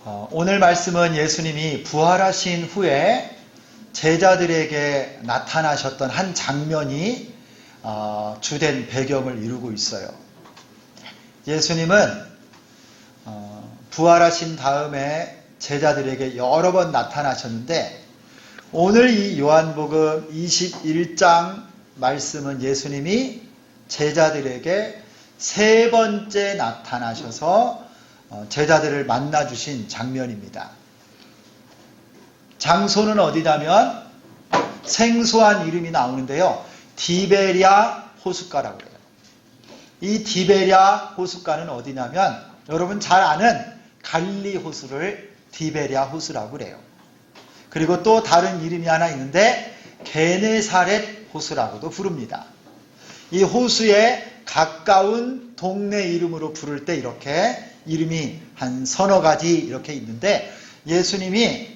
오늘 말씀은 예수님이 부활하신 후에 제자들에게 나타나셨던 한 장면이 주된 배경을 이루고 있어요. 예수님은 부활하신 다음에 제자들에게 여러 번 나타나셨는데 오늘 이 요한복음 21장 말씀은 예수님이 제자들에게 세 번째 나타나셔서 제자들을 만나주신 장면입니다. 장소는 어디냐면 생소한 이름이 나오는데요. 디베랴 호숫가라고 해요. 이 디베랴 호숫가는 어디냐면 여러분 잘 아는 갈릴리 호수를 디베랴 호수라고 그래요. 그리고 또 다른 이름이 하나 있는데 게네사렛 호수라고도 부릅니다. 이 호수에 가까운 동네 이름으로 부를 때 이렇게 이름이 한 서너 가지 이렇게 있는데 예수님이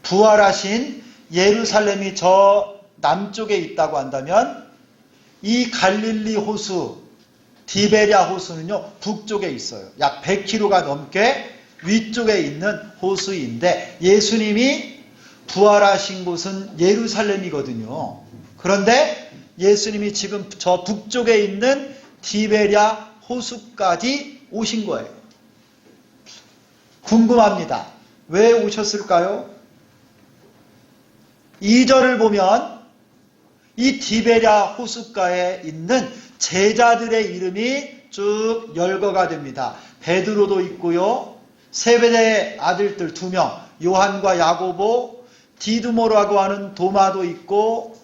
부활하신 예루살렘이 저 남쪽에 있다고 한다면 이 갈릴리 호수, 디베랴 호수는요 북쪽에 있어요. 약 100km가 넘게 위쪽에 있는 호수인데 예수님이 부활하신 곳은 예루살렘이거든요. 그런데 예수님이 지금 저 북쪽에 있는 디베랴 호수까지 오신 거예요. 궁금합니다. 왜 오셨을까요? 2절을 보면 이 디베랴 호숫가에 있는 제자들의 이름이 쭉 열거가 됩니다. 베드로도 있고요. 세베대의 아들들 2명, 요한과 야고보, 디두모라고 하는 도마도 있고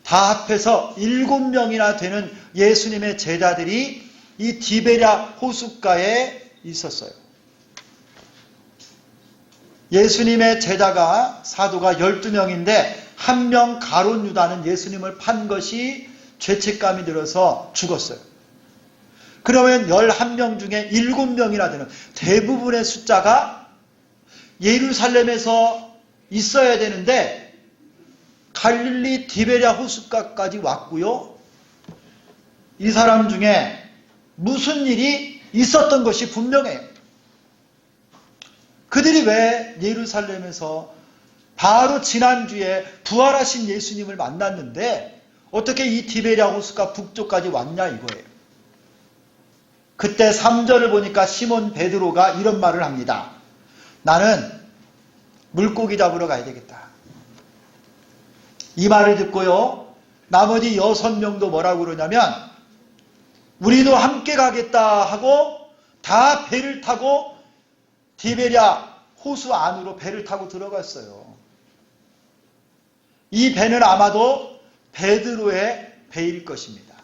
다 합해서 7명이나 되는 예수님의 제자들이 이 디베랴 호숫가에 있었어요. 예수님의 제자가 사도가 12명인데 한 명 가룟 유다는 예수님을 판 것이 죄책감이 들어서 죽었어요. 그러면 11명 중에 7명이나 되는 대부분의 숫자가 예루살렘에서 있어야 되는데 갈릴리 디베랴 호숫가까지 왔고요. 이 사람 중에 무슨 일이 있었던 것이 분명해요. 그들이 왜 예루살렘에서 바로 지난주에 부활하신 예수님을 만났는데 어떻게 이 디베랴 호숫가 북쪽까지 왔냐 이거예요. 그때 3절을 보니까 시몬 베드로가 이런 말을 합니다. 나는 물고기 잡으러 가야 되겠다. 이 말을 듣고요. 나머지 6명도 뭐라고 그러냐면 우리도 함께 가겠다 하고 다 배를 타고 디베랴 호수 안으로 배를 타고 들어갔어요. 이 배는 아마도 베드로의 배일 것입니다.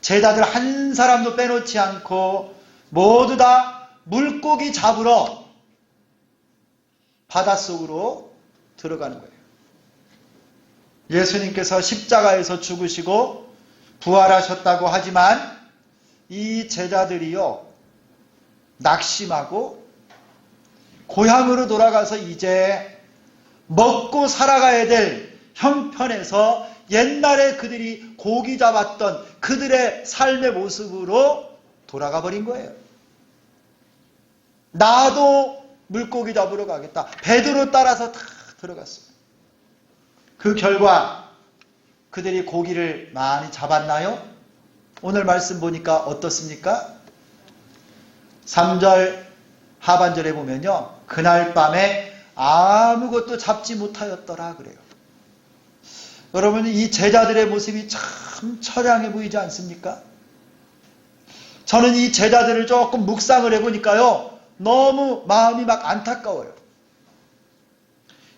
제자들 한 사람도 빼놓지 않고 모두 다 물고기 잡으러 바닷속으로 들어가는 거예요. 예수님께서 십자가에서 죽으시고 부활하셨다고 하지만 이 제자들이요 낙심하고 고향으로 돌아가서 이제 먹고 살아가야 될 형편에서 옛날에 그들이 고기 잡았던 그들의 삶의 모습으로 돌아가 버린 거예요. 나도 물고기 잡으러 가겠다. 베드로 따라서 다 들어갔어요. 그 결과 그들이 고기를 많이 잡았나요? 오늘 말씀 보니까 어떻습니까? 3절 하반절에 보면요. 그날 밤에 아무것도 잡지 못하였더라 그래요. 여러분 이 제자들의 모습이 참 처량해 보이지 않습니까? 저는 이 제자들을 조금 묵상을 해보니까요. 너무 마음이 막 안타까워요.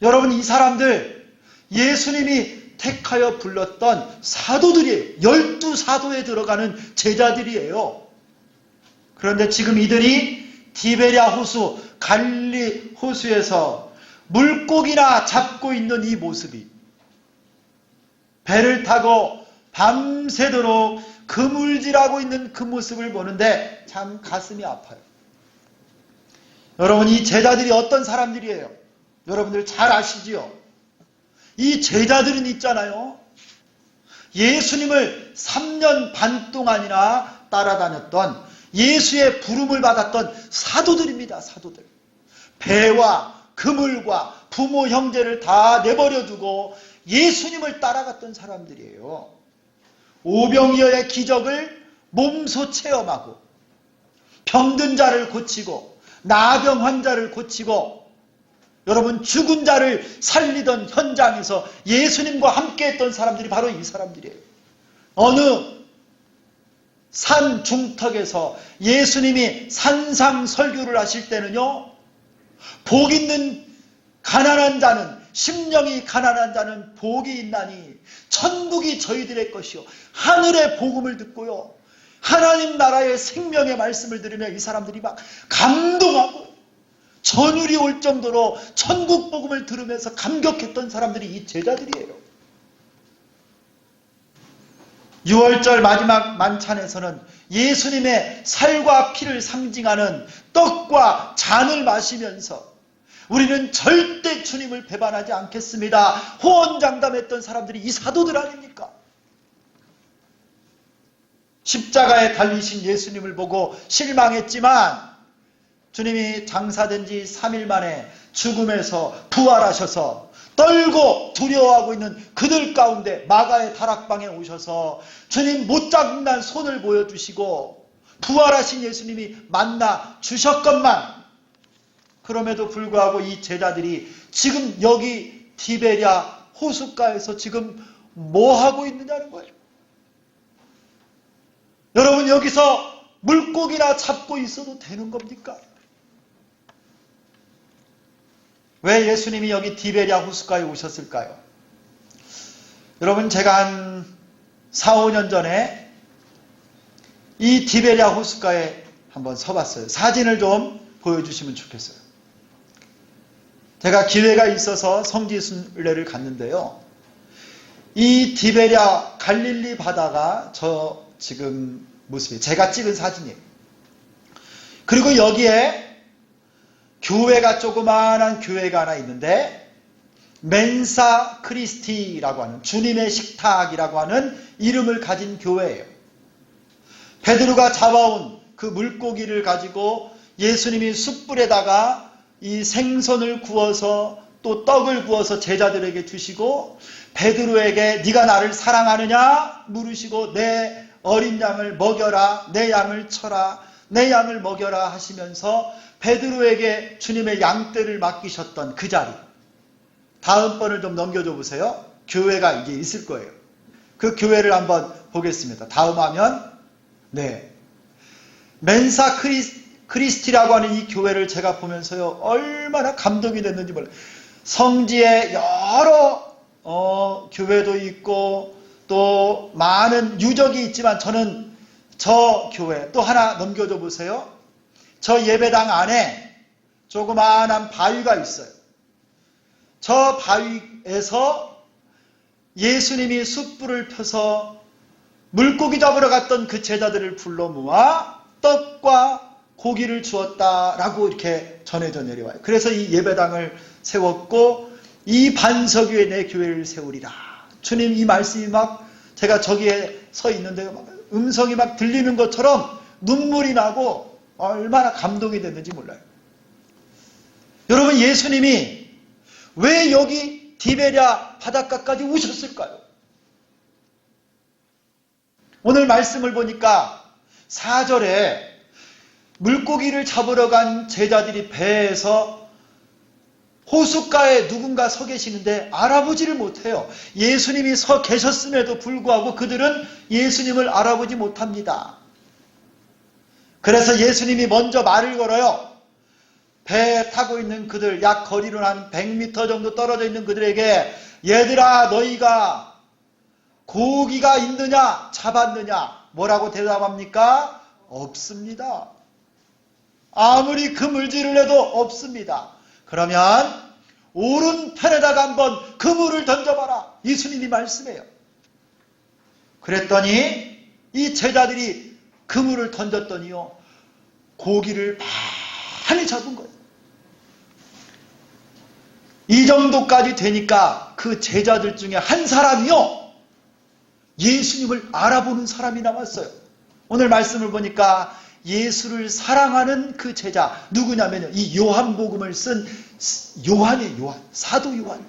여러분 이 사람들 예수님이 택하여 불렀던 사도들이에요. 12사도에 들어가는 제자들이에요. 그런데 지금 이들이 디베랴 호수, 갈릴리 호수에서 물고기나 잡고 있는 이 모습이 배를 타고 밤새도록 그물질하고 있는 그 모습을 보는데 참 가슴이 아파요. 여러분 이 제자들이 어떤 사람들이에요? 여러분들 잘 아시지요? 이 제자들은 있잖아요. 예수님을 3년 반 동안이나 따라다녔던 예수의 부름을 받았던 사도들입니다. 사도들. 배와 그물과 부모 형제를 다 내버려 두고 예수님을 따라갔던 사람들이에요. 오병이어의 기적을 몸소 체험하고 병든 자를 고치고 나병 환자를 고치고 여러분 죽은 자를 살리던 현장에서 예수님과 함께했던 사람들이 바로 이 사람들이에요. 어느 산 중턱에서 예수님이 산상설교를 하실 때는요, 복 있는 가난한 자는, 심령이 가난한 자는 복이 있나니 천국이 저희들의 것이요 하늘의 복음을 듣고요 하나님 나라의 생명의 말씀을 들으며 이 사람들이 막 감동하고 전율이 올 정도로 천국 복음을 들으면서 감격했던 사람들이 이 제자들이에요. 6월절 마지막 만찬에서는 예수님의 살과 피를 상징하는 떡과 잔을 마시면서 우리는 절대 주님을 배반하지 않겠습니다. 호언장담했던 사람들이 이 사도들 아닙니까? 십자가에 달리신 예수님을 보고 실망했지만 주님이 장사된 지 3일 만에 죽음에서 부활하셔서 떨고 두려워하고 있는 그들 가운데 마가의 다락방에 오셔서 주님 못 잡는 손을 보여주시고 부활하신 예수님이 만나 주셨건만 그럼에도 불구하고 이 제자들이 지금 여기 디베랴 호숫가에서 지금 뭐 하고 있느냐는 거예요. 여러분 여기서 물고기나 잡고 있어도 되는 겁니까? 왜 예수님이 여기 디베랴 호숫가에 오셨을까요? 여러분 제가 한 4, 5년 전에 이 디베랴 호숫가에 한번 서봤어요. 사진을 좀 보여주시면 좋겠어요. 제가 기회가 있어서 성지순례를 갔는데요. 이 디베랴 갈릴리 바다가 저 지금 모습이 제가 찍은 사진이에요. 그리고 여기에 교회가 조그마한 교회가 하나 있는데 멘사 크리스티라고 하는 주님의 식탁이라고 하는 이름을 가진 교회예요. 베드로가 잡아온 그 물고기를 가지고 예수님이 숯불에다가 이 생선을 구워서 또 떡을 구워서 제자들에게 주시고 베드로에게 네가 나를 사랑하느냐 물으시고 내 어린 양을 먹여라, 내 양을 쳐라, 내 양을 먹여라 하시면서 베드로에게 주님의 양떼를 맡기셨던 그 자리. 다음번을 좀 넘겨줘 보세요. 교회가 이게 있을 거예요. 그 교회를 한번 보겠습니다. 다음 화면. 네. 멘사 크리스티라고 하는 이 교회를 제가 보면서요. 얼마나 감동이 됐는지 몰라요. 성지에 여러 교회도 있고 또 많은 유적이 있지만 저는 저 교회 또 하나 넘겨줘 보세요. 저 예배당 안에 조그마한 바위가 있어요. 저 바위에서 예수님이 숯불을 펴서 물고기 잡으러 갔던 그 제자들을 불러 모아 떡과 고기를 주었다라고 이렇게 전해져 내려와요. 그래서 이 예배당을 세웠고 이 반석 위에 내 교회를 세우리라. 주님 이 말씀이 막 제가 저기에 서 있는데요. 막 음성이 막 들리는 것처럼 눈물이 나고 얼마나 감동이 됐는지 몰라요. 여러분 예수님이 왜 여기 디베랴 바닷가까지 오셨을까요? 오늘 말씀을 보니까 4절에 물고기를 잡으러 간 제자들이 배에서 호숫가에 누군가 서 계시는데 알아보지를 못해요. 예수님이 서 계셨음에도 불구하고 그들은 예수님을 알아보지 못합니다. 그래서 예수님이 먼저 말을 걸어요. 배에 타고 있는 그들, 약 거리로 한 100m 정도 떨어져 있는 그들에게 얘들아 너희가 고기가 있느냐 잡았느냐 뭐라고 대답합니까? 없습니다. 아무리 그물질을 해도 없습니다. 그러면 오른편에다가 한번 그물을 던져봐라. 예수님이 말씀해요. 그랬더니 이 제자들이 그물을 던졌더니요. 고기를 많이 잡은 거예요. 이 정도까지 되니까 그 제자들 중에 한 사람이요. 예수님을 알아보는 사람이 남았어요. 오늘 말씀을 보니까 예수를 사랑하는 그 제자 누구냐면요, 이 요한복음을 쓴 요한이에요. 요한, 사도 요한.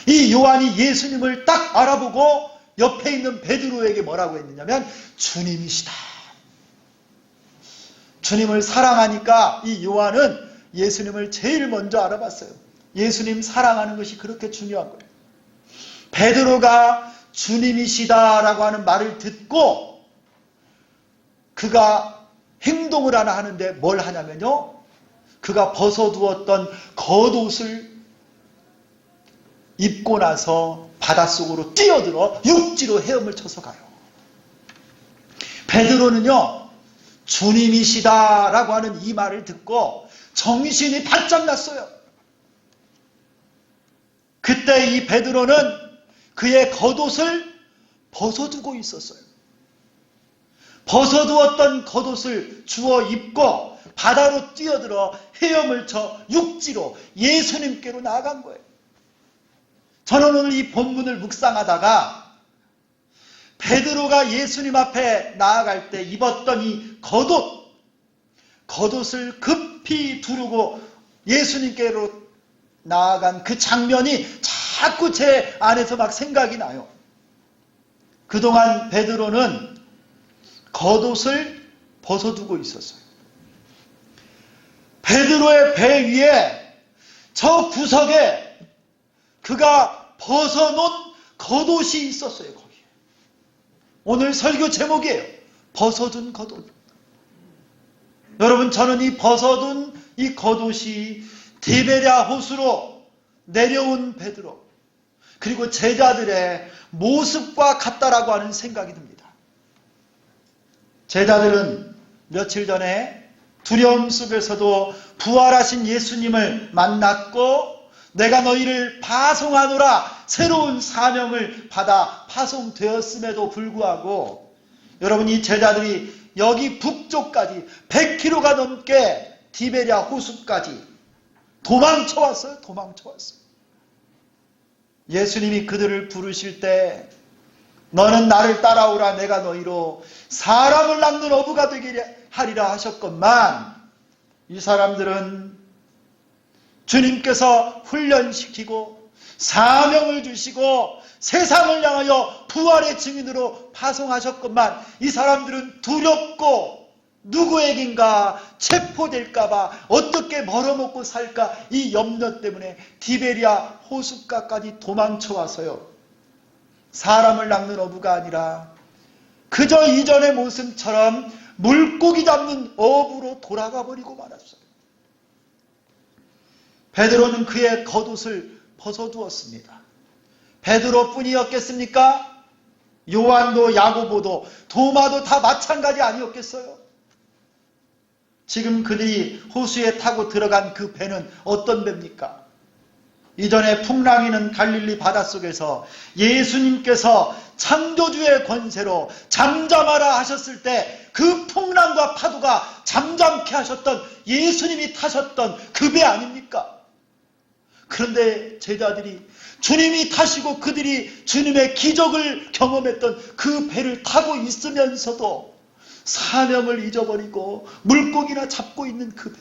이 요한이 예수님을 딱 알아보고 옆에 있는 베드로에게 뭐라고 했느냐면 주님이시다. 주님을 사랑하니까 이 요한은 예수님을 제일 먼저 알아봤어요. 예수님 사랑하는 것이 그렇게 중요한 거예요. 베드로가 주님이시다라고 하는 말을 듣고 그가 행동을 하나 하는데 뭘 하냐면요, 그가 벗어두었던 겉옷을 입고 나서 바닷속으로 뛰어들어 육지로 헤엄을 쳐서 가요. 베드로는요, 주님이시다라고 하는 이 말을 듣고 정신이 바짝 났어요. 그때 이 베드로는 그의 겉옷을 벗어두고 있었어요. 벗어두었던 겉옷을 주워 입고 바다로 뛰어들어 헤엄을 쳐 육지로 예수님께로 나아간 거예요. 저는 오늘 이 본문을 묵상하다가 베드로가 예수님 앞에 나아갈 때 입었던 이 겉옷을 급히 두르고 예수님께로 나아간 그 장면이 자꾸 제 안에서 막 생각이 나요. 그동안 베드로는 겉옷을 벗어두고 있었어요. 베드로의 배 위에 저 구석에 그가 벗어놓은 겉옷이 있었어요. 거기에. 오늘 설교 제목이에요. 벗어둔 겉옷. 여러분, 저는 이 벗어둔 이 겉옷이 디베랴 호수로 내려온 베드로 그리고 제자들의 모습과 같다라고 하는 생각이 듭니다. 제자들은 며칠 전에 두려움 속에서도 부활하신 예수님을 만났고 내가 너희를 파송하노라 새로운 사명을 받아 파송되었음에도 불구하고 여러분, 이 제자들이 여기 북쪽까지 100km가 넘게 디베랴 호수까지 도망쳐왔어요. 예수님이 그들을 부르실 때 너는 나를 따라오라 내가 너희로 사람을 낚는 어부가 되게 하리라 하셨건만 이 사람들은 주님께서 훈련시키고 사명을 주시고 세상을 향하여 부활의 증인으로 파송하셨건만 이 사람들은 두렵고 누구에겐가 체포될까봐 어떻게 벌어먹고 살까 이 염려 때문에 디베랴 호숫가까지 도망쳐와서요, 사람을 낚는 어부가 아니라 그저 이전의 모습처럼 물고기 잡는 어부로 돌아가 버리고 말았어요. 베드로는 그의 겉옷을 벗어두었습니다. 베드로뿐이었겠습니까? 요한도 야고보도 도마도 다 마찬가지 아니었겠어요? 지금 그들이 호수에 타고 들어간 그 배는 어떤 배입니까? 이전에 풍랑이는 갈릴리 바닷속에서 예수님께서 창조주의 권세로 잠잠하라 하셨을 때 그 풍랑과 파도가 잠잠케 하셨던 예수님이 타셨던 그 배 아닙니까? 그런데 제자들이 주님이 타시고 그들이 주님의 기적을 경험했던 그 배를 타고 있으면서도 사명을 잊어버리고 물고기나 잡고 있는 그 배.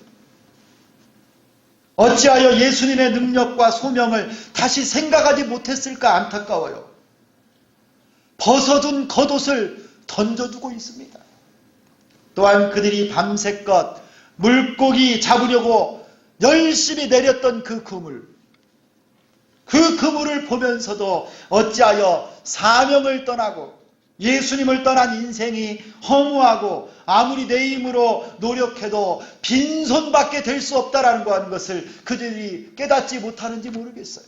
어찌하여 예수님의 능력과 소명을 다시 생각하지 못했을까 안타까워요. 벗어둔 겉옷을 던져두고 있습니다. 또한 그들이 밤새껏 물고기 잡으려고 열심히 내렸던 그 그물, 그 그물을 보면서도 어찌하여 사명을 떠나고 예수님을 떠난 인생이 허무하고 아무리 내 힘으로 노력해도 빈손밖에 될 수 없다라는 것을 그들이 깨닫지 못하는지 모르겠어요.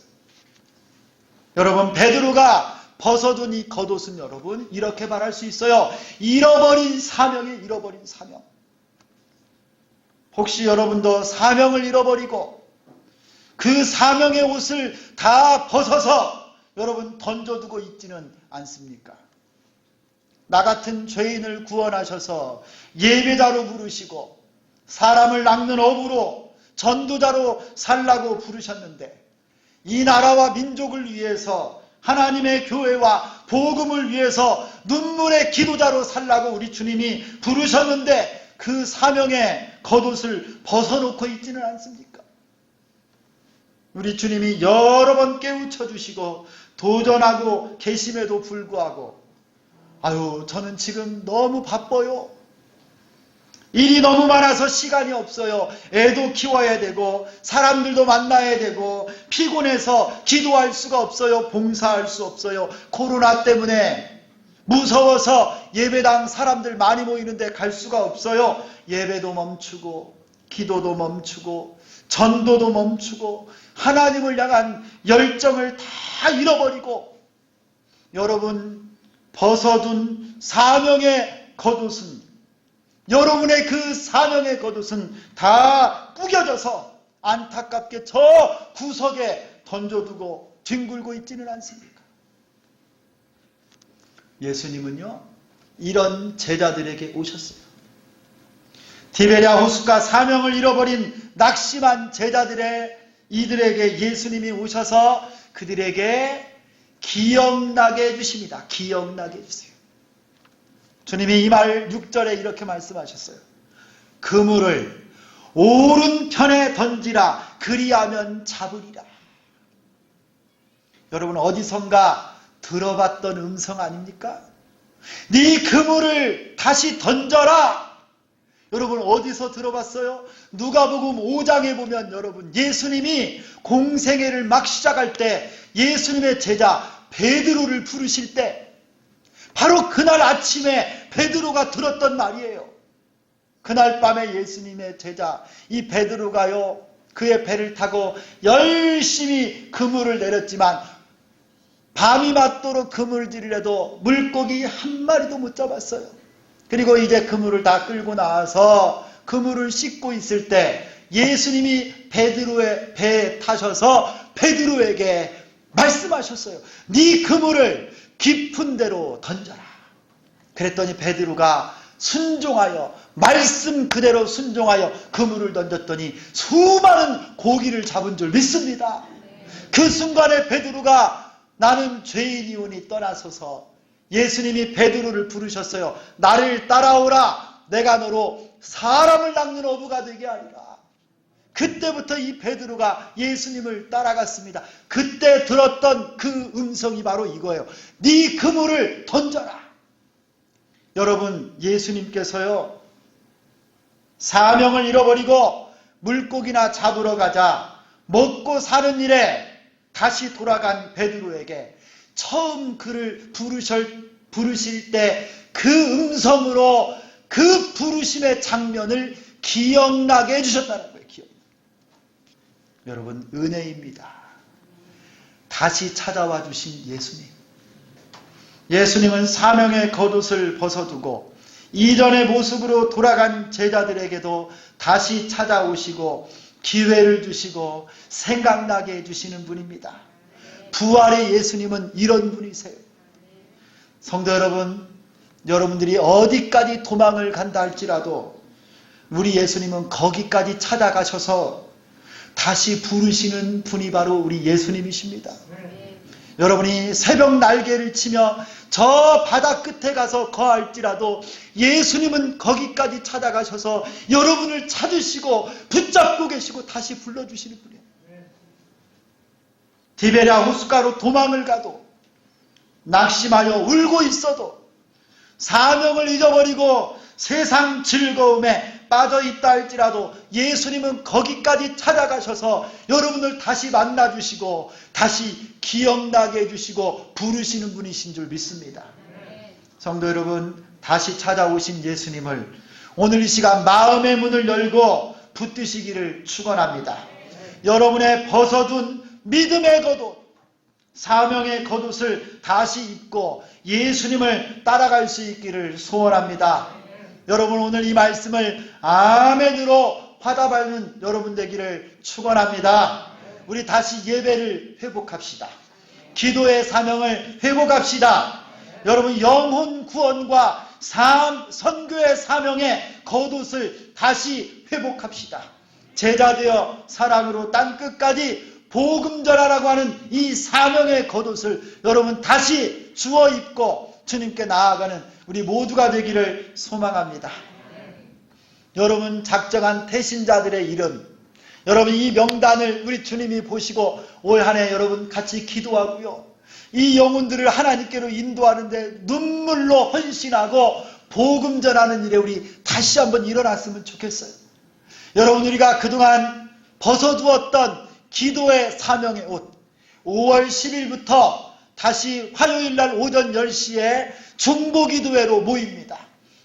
여러분, 베드로가 벗어둔 이 겉옷은 여러분 이렇게 말할 수 있어요. 잃어버린 사명이 잃어버린 사명. 혹시 여러분도 사명을 잃어버리고 그 사명의 옷을 다 벗어서 여러분 던져두고 있지는 않습니까? 나 같은 죄인을 구원하셔서 예배자로 부르시고 사람을 낚는 어부로 전도자로 살라고 부르셨는데 이 나라와 민족을 위해서 하나님의 교회와 복음을 위해서 눈물의 기도자로 살라고 우리 주님이 부르셨는데 그 사명의 겉옷을 벗어놓고 있지는 않습니까? 우리 주님이 여러 번 깨우쳐 주시고 도전하고 계심에도 불구하고 아유, 저는 지금 너무 바빠요. 일이 너무 많아서 시간이 없어요. 애도 키워야 되고 사람들도 만나야 되고 피곤해서 기도할 수가 없어요. 봉사할 수 없어요. 코로나 때문에 무서워서 예배당 사람들 많이 모이는데 갈 수가 없어요. 예배도 멈추고 기도도 멈추고 전도도 멈추고 하나님을 향한 열정을 다 잃어버리고 여러분 벗어둔 사명의 겉옷은 여러분의 그 사명의 겉옷은 다 구겨져서 안타깝게 저 구석에 던져두고 뒹굴고 있지는 않습니까? 예수님은요 이런 제자들에게 오셨어요. 디베랴 호숫가 사명을 잃어버린 낙심한 이들에게 예수님이 오셔서 그들에게 기억나게 해주십니다. 기억나게 해주세요. 주님이 이 말 6절에 이렇게 말씀하셨어요. 그물을 오른편에 던지라 그리하면 잡으리라. 여러분 어디선가 들어봤던 음성 아닙니까? 네 그물을 다시 던져라. 여러분 어디서 들어봤어요? 누가복음 5장에 보면 여러분 예수님이 공생애를 막 시작할 때 예수님의 제자 베드로를 부르실 때 바로 그날 아침에 베드로가 들었던 말이에요. 그날 밤에 예수님의 제자 이 베드로가요 그의 배를 타고 열심히 그물을 내렸지만 밤이 맞도록 그물질이라도 물고기 한 마리도 못 잡았어요. 그리고 이제 그물을 다 끌고 나와서 그물을 씻고 있을 때 예수님이 베드로의 배에 타셔서 베드로에게 말씀하셨어요. 네 그물을 깊은 데로 던져라. 그랬더니 베드로가 순종하여 말씀 그대로 순종하여 그물을 던졌더니 수많은 고기를 잡은 줄 믿습니다. 그 순간에 베드로가 나는 죄인이오니 떠나소서 예수님이 베드로를 부르셨어요. 나를 따라오라. 내가 너로 사람을 낚는 어부가 되게 하리라. 그때부터 이 베드로가 예수님을 따라갔습니다. 그때 들었던 그 음성이 바로 이거예요. 네 그물을 던져라. 여러분 예수님께서요 사명을 잃어버리고 물고기나 잡으러 가자 먹고 사는 일에 다시 돌아간 베드로에게 처음 그를 부르실 때 그 음성으로 그 부르심의 장면을 기억나게 해주셨다는 거예요. 여러분 은혜입니다. 다시 찾아와 주신 예수님. 예수님은 사명의 겉옷을 벗어두고 이전의 모습으로 돌아간 제자들에게도 다시 찾아오시고 기회를 주시고 생각나게 해주시는 분입니다. 부활의 예수님은 이런 분이세요. 성도 여러분, 여러분들이 어디까지 도망을 간다 할지라도 우리 예수님은 거기까지 찾아가셔서 다시 부르시는 분이 바로 우리 예수님이십니다. 여러분이 새벽 날개를 치며 저 바다 끝에 가서 거할지라도 예수님은 거기까지 찾아가셔서 여러분을 찾으시고 붙잡고 계시고 다시 불러주시는 분이에요. 디베랴 호숫가로 도망을 가도 낙심하여 울고 있어도 사명을 잊어버리고 세상 즐거움에 빠져있다 할지라도 예수님은 거기까지 찾아가셔서 여러분을 다시 만나주시고 다시 기억나게 해주시고 부르시는 분이신 줄 믿습니다. 성도 여러분, 다시 찾아오신 예수님을 오늘 이 시간 마음의 문을 열고 붙드시기를 축원합니다. 여러분의 벗어둔 믿음의 겉옷, 사명의 겉옷을 다시 입고 예수님을 따라갈 수 있기를 소원합니다. 여러분 오늘 이 말씀을 아멘으로 화답하는 여러분 되기를 축원합니다. 우리 다시 예배를 회복합시다. 기도의 사명을 회복합시다. 여러분 영혼 구원과 선교의 사명의 겉옷을 다시 회복합시다. 제자되어 사랑으로 땅끝까지 복음 전하라고 하는 이 사명의 겉옷을 여러분 다시 주워 입고 주님께 나아가는 우리 모두가 되기를 소망합니다. 여러분 작정한 태신자들의 이름, 여러분 이 명단을 우리 주님이 보시고 올 한 해 여러분 같이 기도하고요. 이 영혼들을 하나님께로 인도하는데 눈물로 헌신하고 복음 전하는 일에 우리 다시 한번 일어났으면 좋겠어요. 여러분 우리가 그동안 벗어두었던 기도의 사명의 옷, 5월 10일부터 다시 화요일날 오전 10시에 중보기도회로 모입니다.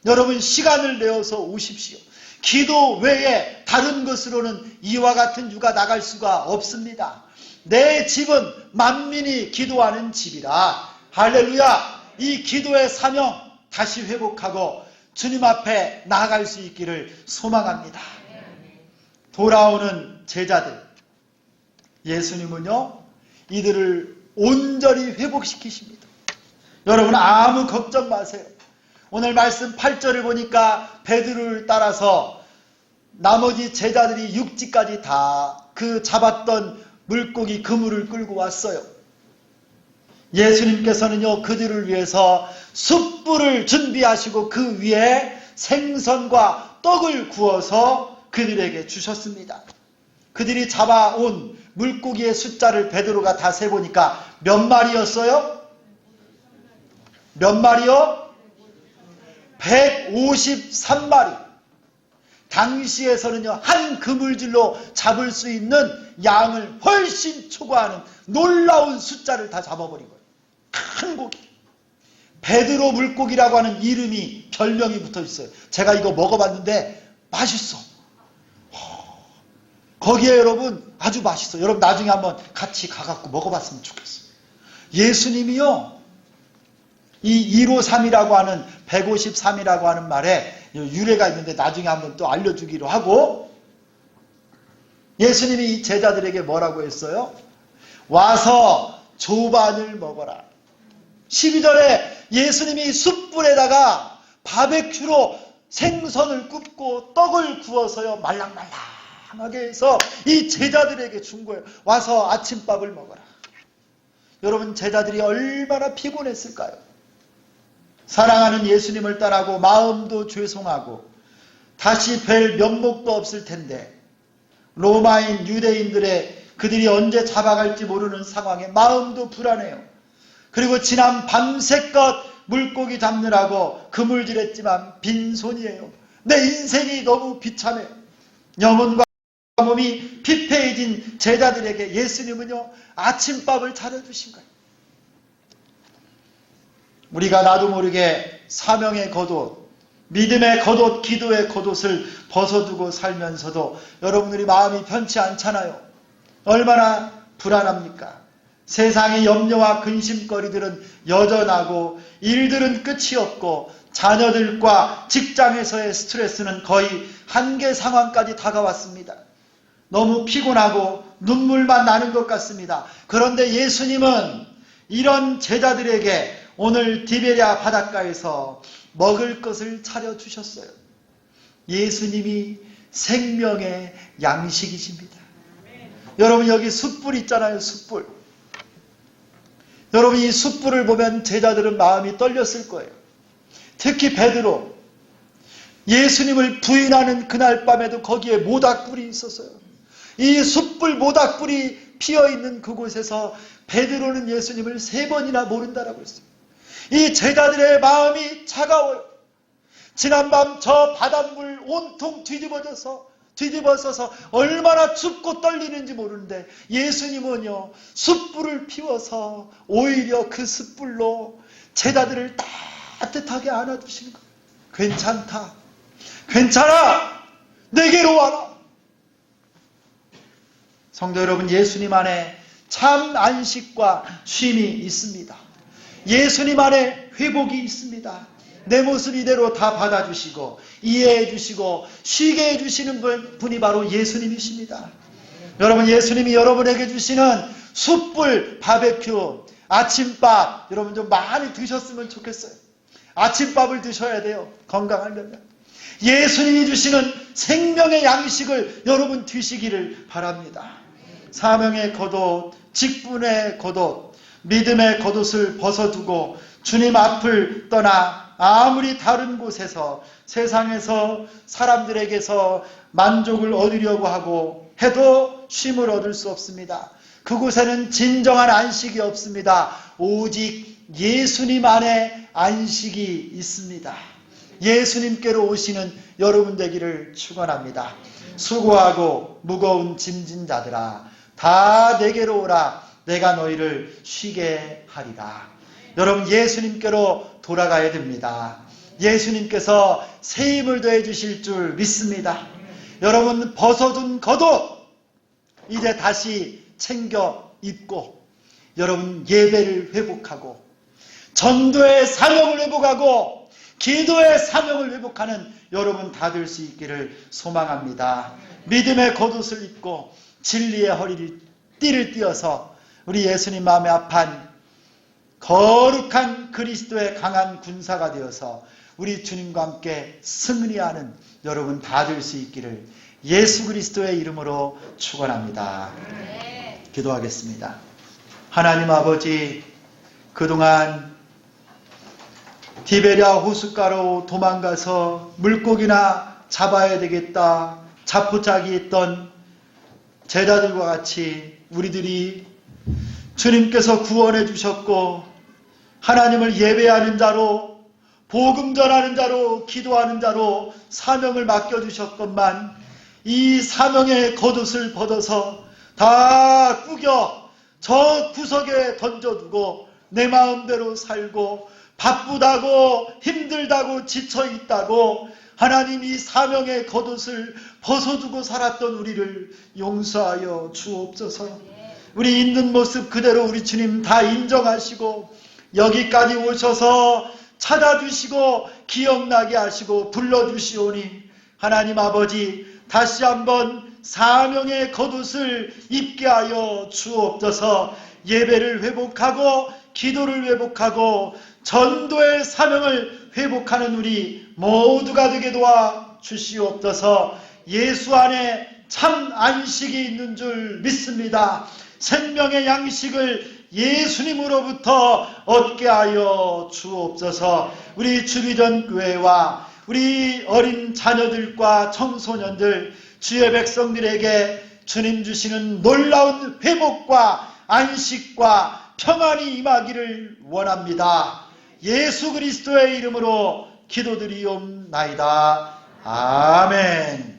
여러분 시간을 내어서 오십시오. 기도 외에 다른 것으로는 이와 같은 유가 나갈 수가 없습니다. 내 집은 만민이 기도하는 집이라. 할렐루야. 이 기도의 사명 다시 회복하고 주님 앞에 나아갈 수 있기를 소망합니다. 돌아오는 제자들, 예수님은요 이들을 온전히 회복시키십니다. 여러분 아무 걱정 마세요. 오늘 말씀 8절을 보니까 베드로를 따라서 나머지 제자들이 육지까지 다 그 잡았던 물고기 그물을 끌고 왔어요. 예수님께서는요 그들을 위해서 숯불을 준비하시고 그 위에 생선과 떡을 구워서 그들에게 주셨습니다. 그들이 잡아온 물고기의 숫자를 베드로가 다 세보니까 몇 마리였어요? 몇 마리요? 153마리. 당시에서는요 한 그물질로 잡을 수 있는 양을 훨씬 초과하는 놀라운 숫자를 다 잡아버린 거예요. 큰 고기. 베드로 물고기라고 하는 이름이 별명이 붙어 있어요. 제가 이거 먹어봤는데 맛있어. 거기에 여러분 아주 맛있어. 여러분 나중에 한번 같이 가갖고 먹어봤으면 좋겠어요. 예수님이요 이 153이라고 하는 153이라고 하는 말에 유래가 있는데 나중에 한번 또 알려주기로 하고, 예수님이 이 제자들에게 뭐라고 했어요? 와서 조반을 먹어라. 12절에 예수님이 숯불에다가 바베큐로 생선을 굽고 떡을 구워서요 말랑말랑하게 해서 이 제자들에게 준 거예요. 와서 아침밥을 먹어라. 여러분 제자들이 얼마나 피곤했을까요? 사랑하는 예수님을 따라고 마음도 죄송하고 다시 뵐 면목도 없을 텐데 로마인 유대인들의 그들이 언제 잡아갈지 모르는 상황에 마음도 불안해요. 그리고 지난 밤새껏 물고기 잡느라고 그물질했지만 빈손이에요. 내 인생이 너무 비참해요. 영혼과 몸이 피폐해진 제자들에게 예수님은요 아침밥을 차려주신 거예요. 우리가 나도 모르게 사명의 겉옷, 믿음의 겉옷, 기도의 겉옷을 벗어두고 살면서도 여러분들이 마음이 편치 않잖아요. 얼마나 불안합니까? 세상의 염려와 근심거리들은 여전하고 일들은 끝이 없고 자녀들과 직장에서의 스트레스는 거의 한계 상황까지 다가왔습니다. 너무 피곤하고 눈물만 나는 것 같습니다. 그런데 예수님은 이런 제자들에게 오늘 디베랴 바닷가에서 먹을 것을 차려주셨어요. 예수님이 생명의 양식이십니다. 여러분 여기 숯불 있잖아요. 숯불. 여러분 이 숯불을 보면 제자들은 마음이 떨렸을 거예요. 특히 베드로. 예수님을 부인하는 그날 밤에도 거기에 모닥불이 있었어요. 이 숯불 모닥불이 피어있는 그곳에서 베드로는 예수님을 3번이나 모른다라고 했어요. 이 제자들의 마음이 차가워요. 지난밤 저 바닷물 온통 뒤집어져서 얼마나 춥고 떨리는지 모르는데 예수님은요 숯불을 피워서 오히려 그 숯불로 제자들을 따뜻하게 안아주시는 거예요. 괜찮다. 괜찮아. 내게로 와라. 성도 여러분 예수님 안에 참 안식과 쉼이 있습니다. 예수님 안에 회복이 있습니다. 내 모습 이대로 다 받아주시고 이해해 주시고 쉬게 해주시는 분이 바로 예수님이십니다. 여러분 예수님이 여러분에게 주시는 숯불 바베큐 아침밥 여러분 좀 많이 드셨으면 좋겠어요. 아침밥을 드셔야 돼요. 건강하려면. 예수님이 주시는 생명의 양식을 여러분 드시기를 바랍니다. 사명의 겉옷, 직분의 겉옷, 믿음의 겉옷을 벗어두고 주님 앞을 떠나 아무리 다른 곳에서 세상에서 사람들에게서 만족을 얻으려고 하고 해도 쉼을 얻을 수 없습니다. 그곳에는 진정한 안식이 없습니다. 오직 예수님 안에 안식이 있습니다. 예수님께로 오시는 여러분 되기를 축원합니다. 수고하고 무거운 짐진 자들아 다 내게로 오라. 내가 너희를 쉬게 하리라. 여러분 예수님께로 돌아가야 됩니다. 예수님께서 새 힘을 더해 주실 줄 믿습니다. 여러분 벗어둔 겉옷 이제 다시 챙겨 입고 여러분 예배를 회복하고 전도의 사명을 회복하고 기도의 사명을 회복하는 여러분 다 될 수 있기를 소망합니다. 믿음의 겉옷을 입고 진리의 띠를 띄어서 우리 예수님 마음에 합한 거룩한 그리스도의 강한 군사가 되어서 우리 주님과 함께 승리하는 여러분 다 될 수 있기를 예수 그리스도의 이름으로 축원합니다. 기도하겠습니다. 하나님 아버지, 그동안 디베랴 호숫가로 도망가서 물고기나 잡아야 되겠다 자포자기 했던 제자들과 같이 우리들이 주님께서 구원해 주셨고 하나님을 예배하는 자로 복음 전하는 자로 기도하는 자로 사명을 맡겨주셨건만 이 사명의 겉옷을 벗어서 다 구겨 저 구석에 던져두고 내 마음대로 살고 바쁘다고 힘들다고 지쳐있다고 하나님 이 사명의 겉옷을 벗어두고 살았던 우리를 용서하여 주옵소서. 우리 있는 모습 그대로 우리 주님 다 인정하시고 여기까지 오셔서 찾아주시고 기억나게 하시고 불러주시오니 하나님 아버지 다시 한번 사명의 겉옷을 입게 하여 주옵소서. 예배를 회복하고 기도를 회복하고 전도의 사명을 회복하는 우리 모두가 되게 도와 주시옵소서. 예수 안에 참 안식이 있는 줄 믿습니다. 생명의 양식을 예수님으로부터 얻게 하여 주옵소서. 우리 주기전 교회와 우리 어린 자녀들과 청소년들 주의 백성들에게 주님 주시는 놀라운 회복과 안식과 평안이 임하기를 원합니다. 예수 그리스도의 이름으로 기도드리옵나이다. 아멘.